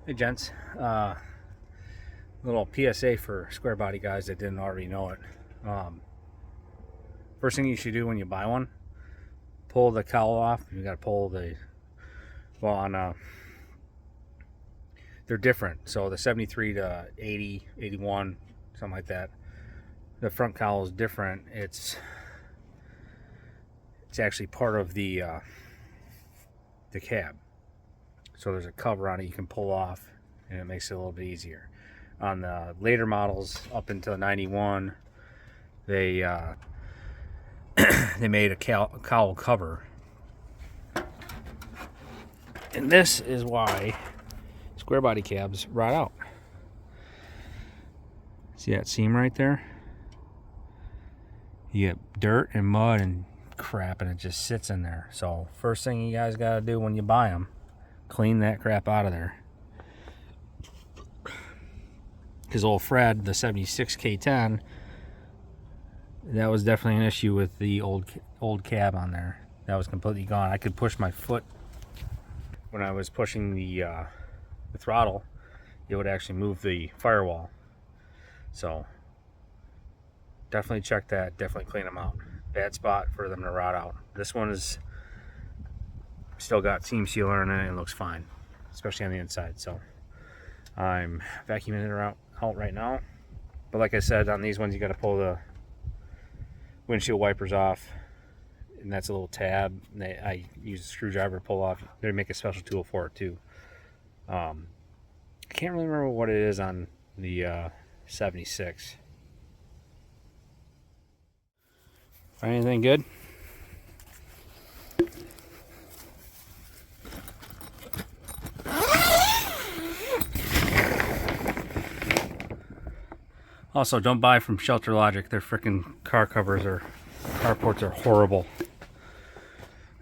Hey gents, little PSA for square body guys that didn't already know it. First thing you should do when you buy one, pull the cowl off. You got to pull the, well, on they're different. So the 73 to 80, 81, something like that. The front cowl is different. It's actually part of the cab. So there's a cover on it you can pull off, and it makes it a little bit easier. On the later models up until 91, they they made a cowl cover, and this is why square body cabs rot out. See that seam right there? You get dirt and mud and crap, and it just sits in there. So first thing you guys got to do when you buy them, clean that crap out of there. Because old Fred, the 76K10, that was definitely an issue with the old cab on there. That was completely gone. I could push my foot when I was pushing the throttle. It would actually move the firewall. So definitely check that. Definitely clean them out. Bad spot for them to rot out. This one is still got seam sealer in it and it looks fine, especially on the inside. So I'm vacuuming it out right now. But like I said, on these ones you got to pull the windshield wipers off, and that's a little tab. I use a screwdriver to pull off. They make a special tool for it too. I can't really remember what it is on the 76. Find anything good? Also, don't buy from Shelter Logic. Their freaking car covers or carports are horrible.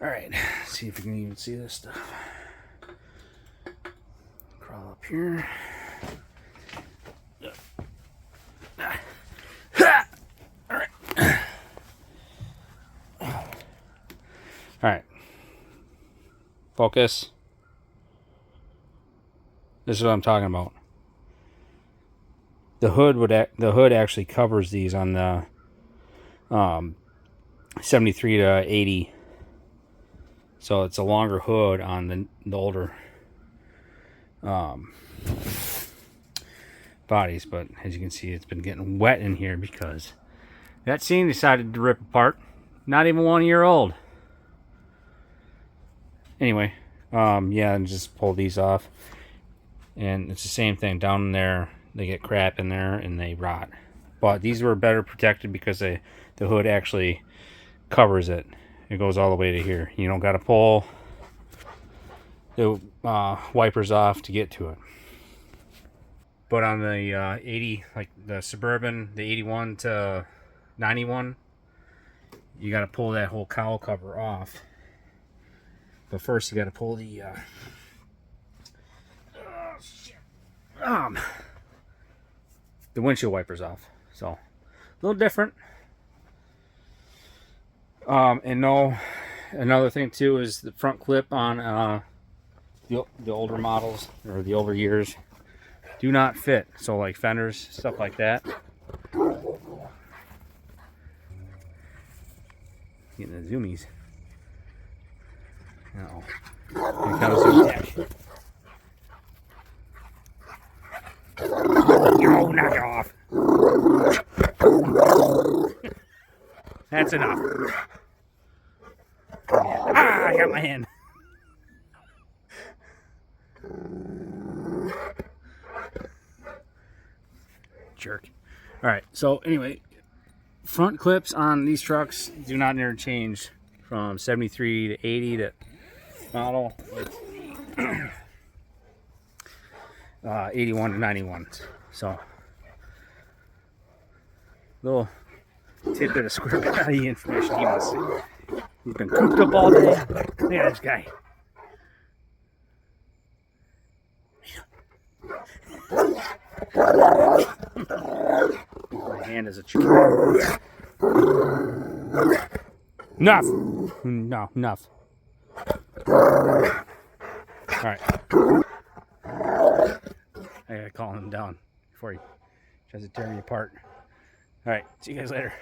Alright, see if you can even see this stuff. Crawl up here. Alright. Focus. This is what I'm talking about. The hood actually covers these on the 73 to 80. So it's a longer hood on the older bodies, but as you can see, it's been getting wet in here because that seam decided to rip apart. Not even 1 year old. Anyway, yeah, and just pull these off, and it's the same thing down in there. They get crap in there and they rot. But these were better protected because the hood actually covers it. It goes all the way to here. You don't got to pull the wipers off to get to it. But on the 80, like the Suburban, the 81 to 91, you got to pull that whole cowl cover off. But first you got to pull the windshield wipers off. So a little different. And no, another thing too is the front clip on the older models or the older years do not fit. So like fenders, stuff like that. Getting the zoomies. Uh-oh. Here comes the attack. Oh, knock it off. That's enough. Ah, I got my hand. Jerk. Alright, so anyway, front clips on these trucks do not interchange from 73 to 80 to model. 81 to 91. So, little tidbit of square body information he must see. He's been cooped up all day. Look at this guy. My hand is a tree. Enough. No, enough. All right. calling him down before he tries to tear me apart. All right, see you guys later.